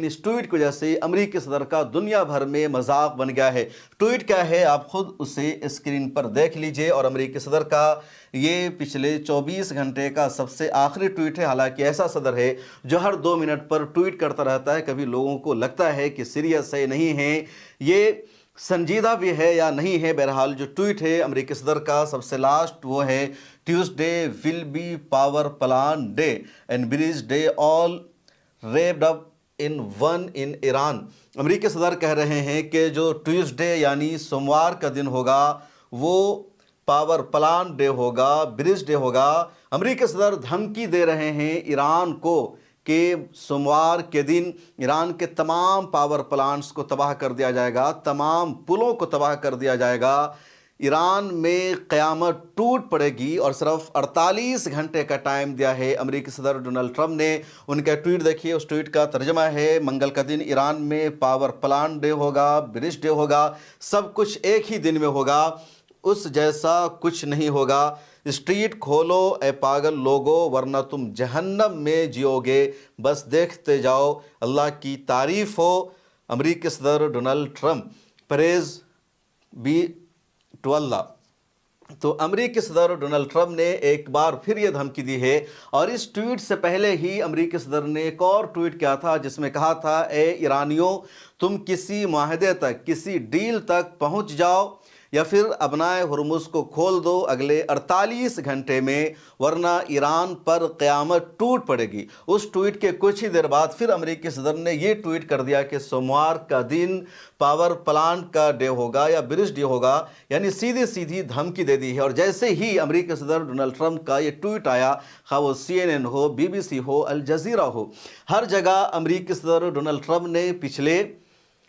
اس tweet کی وجہ سے امریکی صدر کا دنیا بھر میں مذاق بن گیا ہے۔ ٹویٹ کیا ہے آپ خود اسے اسکرین پر دیکھ لیجئے، اور امریکی صدر کا یہ پچھلے 24 گھنٹے کا سب سے آخری ٹویٹ ہے۔ حالانکہ ایسا صدر ہے جو ہر 2 منٹ پر ٹویٹ کرتا رہتا ہے، کبھی لوگوں کو لگتا ہے کہ سیریس ہے، نہیں ہے یہ سنجیدہ بھی ہے یا نہیں ہے۔ بہرحال جو ٹویٹ ہے امریکی صدر کا سب سے لاسٹ وہ ہے Tuesday will be power plan day and bridge day all wrapped up in one in Iran. امریکی صدر کہہ رہے ہیں کہ جو ٹیوزڈے یعنی سوموار کا دن ہوگا وہ پاور پلان ڈے ہوگا، برج ڈے ہوگا۔ امریکی صدر دھمکی دے رہے ہیں ایران کو کہ سوموار کے دن ایران کے تمام پاور پلانٹس کو تباہ کر دیا جائے گا، تمام پلوں کو تباہ کر دیا جائے گا، ایران میں قیامت ٹوٹ پڑے گی۔ اور صرف 48 گھنٹے کا ٹائم دیا ہے امریکی صدر ڈونلڈ ٹرمپ نے۔ ان کا ٹویٹ دیکھیے، اس ٹویٹ کا ترجمہ ہے منگل کا دن ایران میں پاور پلانٹ ڈے ہوگا، برج ڈے ہوگا، سب کچھ ایک ہی دن میں ہوگا، اس جیسا کچھ نہیں ہوگا۔ اسٹریٹ کھولو اے پاگل لوگو ورنہ تم جہنم میں جیو گے، بس دیکھتے جاؤ، اللہ کی تعریف ہو۔ امریکی صدر Donald Trump, praise be to Allah. تو امریکی صدر ڈونلڈ ٹرمپ نے ایک بار پھر یہ دھمکی دی ہے، اور اس ٹویٹ سے پہلے ہی امریکی صدر نے ایک اور ٹویٹ کیا تھا جس میں کہا تھا اے ایرانیوں، تم کسی معاہدے تک، کسی ڈیل تک پہنچ جاؤ یا پھر ابنائے ہرمز کو کھول دو اگلے 48 گھنٹے میں، ورنہ ایران پر قیامت ٹوٹ پڑے گی۔ اس ٹویٹ کے کچھ ہی دیر بعد پھر امریکی صدر نے یہ ٹویٹ کر دیا کہ سوموار کا دن پاور پلانٹ کا ڈے ہوگا یا برج ڈے ہوگا، یعنی سیدھی دھمکی دے دی ہے۔ اور جیسے ہی امریکی صدر ڈونلڈ ٹرمپ کا یہ ٹویٹ آیا، خواہ وہ CNN ہو، BBC ہو، الجزیرہ ہو، ہر جگہ امریکی صدر ڈونلڈ ٹرمپ نے پچھلے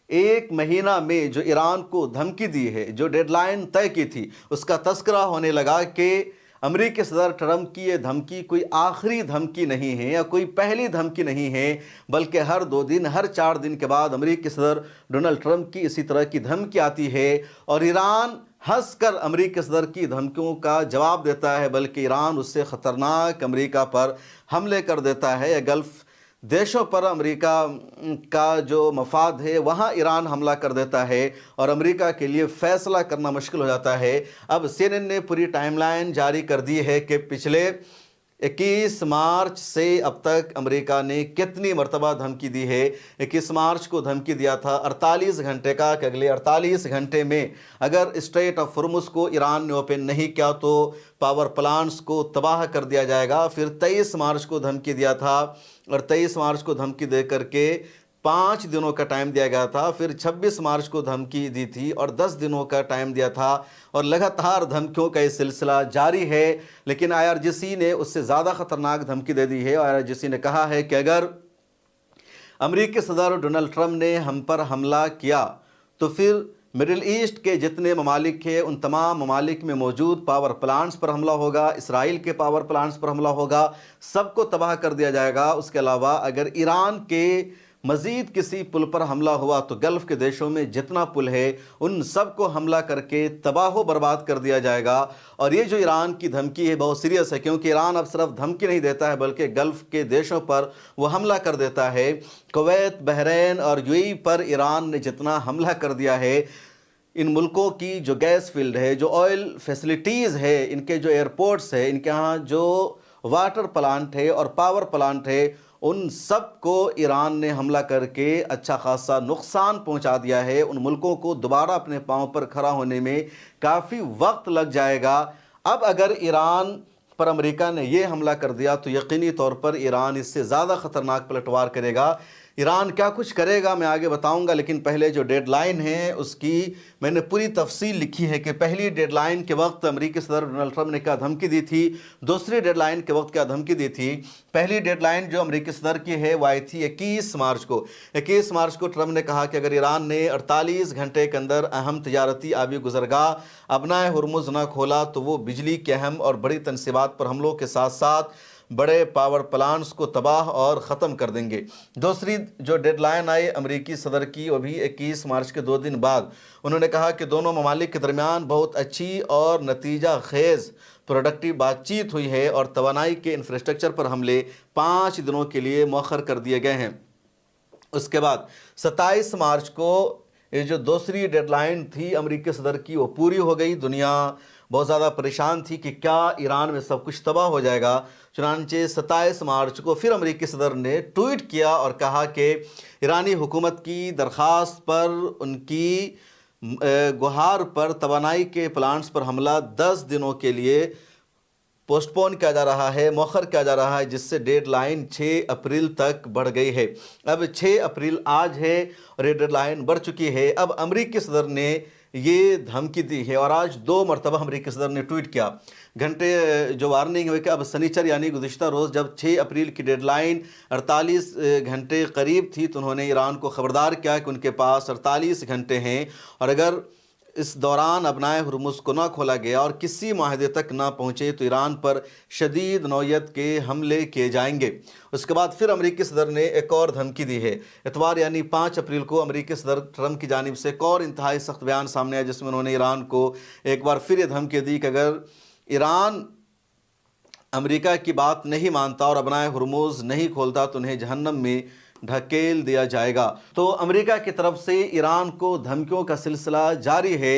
1 مہینہ میں جو ایران کو دھمکی دی ہے، جو ڈیڈ لائن طے کی تھی، اس کا تذکرہ ہونے لگا کہ امریکی صدر ٹرمپ کی یہ دھمکی کوئی آخری دھمکی نہیں ہے یا کوئی پہلی دھمکی نہیں ہے، بلکہ ہر 2 دن، ہر 4 دن کے بعد امریکی صدر ڈونلڈ ٹرمپ کی اسی طرح کی دھمکی آتی ہے، اور ایران ہنس کر امریکی صدر کی دھمکیوں کا جواب دیتا ہے، بلکہ ایران اس سے خطرناک امریکہ پر حملے کر دیتا ہے۔ یا گلف دیشوں پر امریکہ کا جو مفاد ہے وہاں ایران حملہ کر دیتا ہے، اور امریکہ کے لیے فیصلہ کرنا مشکل ہو جاتا ہے۔ اب CNN نے پوری ٹائم لائن جاری کر دی ہے کہ پچھلے 21 مارچ سے اب تک امریکہ نے کتنی مرتبہ دھمکی دی ہے۔ 21 مارچ کو دھمکی دیا تھا 48 گھنٹے کا کہ اگلے 48 گھنٹے میں اگر اسٹریٹ آف ہرمز کو ایران نے اوپن نہیں کیا تو پاور پلانٹس کو تباہ کر دیا جائے گا۔ پھر 23 مارچ کو دھمکی دیا تھا، اور 23 مارچ کو دھمکی دے کر کے 5 دنوں کا ٹائم دیا گیا تھا۔ پھر 26 مارچ کو دھمکی دی تھی اور 10 دنوں کا ٹائم دیا تھا، اور لگاتار دھمکیوں کا یہ سلسلہ جاری ہے۔ لیکن IRGC نے اس سے زیادہ خطرناک دھمکی دے دی ہے، اور IRGC نے کہا ہے کہ اگر امریکی صدر ڈونلڈ ٹرمپ نے ہم پر حملہ کیا تو پھر مڈل ایسٹ کے جتنے ممالک ہیں ان تمام ممالک میں موجود پاور پلانٹس پر حملہ ہوگا، اسرائیل کے پاور پلانٹس پر حملہ ہوگا، سب کو تباہ کر دیا جائے گا۔ اس کے علاوہ اگر ایران کے مزید کسی پل پر حملہ ہوا تو گلف کے دیشوں میں جتنا پل ہے ان سب کو حملہ کر کے تباہ و برباد کر دیا جائے گا۔ اور یہ جو ایران کی دھمکی ہے بہت سیریس ہے، کیونکہ ایران اب صرف دھمکی نہیں دیتا ہے بلکہ گلف کے دیشوں پر وہ حملہ کر دیتا ہے۔ کویت، بحرین اور UAE پر ایران نے جتنا حملہ کر دیا ہے، ان ملکوں کی جو گیس فیلڈ ہے، جو آئل فیسلٹیز ہے، ان کے جو ایئرپورٹس ہے، ان کے ہاں جو واٹر پلانٹ ہے اور پاور پلانٹ ہے، ان سب کو ایران نے حملہ کر کے اچھا خاصا نقصان پہنچا دیا ہے۔ ان ملکوں کو دوبارہ اپنے پاؤں پر کھڑا ہونے میں کافی وقت لگ جائے گا۔ اب اگر ایران پر امریکہ نے یہ حملہ کر دیا تو یقینی طور پر ایران اس سے زیادہ خطرناک پلٹوار کرے گا۔ ایران کیا کچھ کرے گا میں آگے بتاؤں گا، لیکن پہلے جو ڈیڈ لائن ہے اس کی میں نے پوری تفصیل لکھی ہے کہ پہلی ڈیڈ لائن کے وقت امریکی صدر ڈونلڈ ٹرمپ نے کیا دھمکی دی تھی، دوسری ڈیڈ لائن کے وقت کیا دھمکی دی تھی۔ پہلی ڈیڈ لائن جو امریکی صدر کی ہے وہ آئی تھی 21 مارچ کو۔ 21 مارچ کو ٹرمپ نے کہا کہ اگر ایران نے 48 گھنٹے کے اندر اہم تجارتی آبی گزرگاہ ابنائے ہرمز نہ کھولا تو وہ بجلی کے اہم اور بڑی تنصیبات پر حملوں کے ساتھ ساتھ بڑے پاور پلانٹس کو تباہ اور ختم کر دیں گے۔ دوسری جو ڈیڈ لائن آئی امریکی صدر کی وہ بھی 21 مارچ کے 2 دن بعد، انہوں نے کہا کہ دونوں ممالک کے درمیان بہت اچھی اور نتیجہ خیز پروڈکٹیو بات چیت ہوئی ہے اور توانائی کے انفراسٹرکچر پر حملے 5 دنوں کے لیے مؤخر کر دیے گئے ہیں۔ اس کے بعد 27 مارچ کو یہ جو دوسری ڈیڈ لائن تھی امریکی صدر کی وہ پوری ہو گئی. دنیا بہت زیادہ پریشان تھی کہ کیا ایران میں سب کچھ تباہ ہو جائے گا. چنانچہ 27 مارچ کو پھر امریکی صدر نے ٹویٹ کیا اور کہا کہ ایرانی حکومت کی درخواست پر، ان کی گہار پر توانائی کے پلانٹس پر حملہ 10 دنوں کے لیے پوسٹ پون کیا جا رہا ہے، مؤخر کیا جا رہا ہے، جس سے ڈیڈ لائن 6 اپریل تک بڑھ گئی ہے. اب 6 اپریل آج ہے اور یہ ڈیڈ لائن بڑھ چکی ہے. اب امریکی صدر نے یہ دھمکی دی ہے اور آج 2 مرتبہ امریکی صدر نے ٹویٹ کیا. گھنٹے جو وارننگ ہوئی کہ اب سنیچر یعنی گزشتہ روز جب 6 اپریل کی ڈیڈ لائن 48 گھنٹے قریب تھی تو انہوں نے ایران کو خبردار کیا کہ ان کے پاس 48 گھنٹے ہیں اور اگر اس دوران ابنائے ہرمز کو نہ کھولا گیا اور کسی معاہدے تک نہ پہنچے تو ایران پر شدید نوعیت کے حملے کیے جائیں گے. اس کے بعد پھر امریکی صدر نے ایک اور دھمکی دی ہے. اتوار یعنی 5 اپریل کو امریکی صدر ٹرمپ کی جانب سے ایک اور انتہائی سخت بیان سامنے آیا جس میں انہوں نے ایران کو ایک بار پھر یہ دھمکی دی کہ اگر ایران امریکہ کی بات نہیں مانتا اور ابنائے ہرمز نہیں کھولتا تو انہیں جہنم میں ڈھکیل دیا جائے گا. تو امریکہ کی طرف سے ایران کو دھمکیوں کا سلسلہ جاری ہے.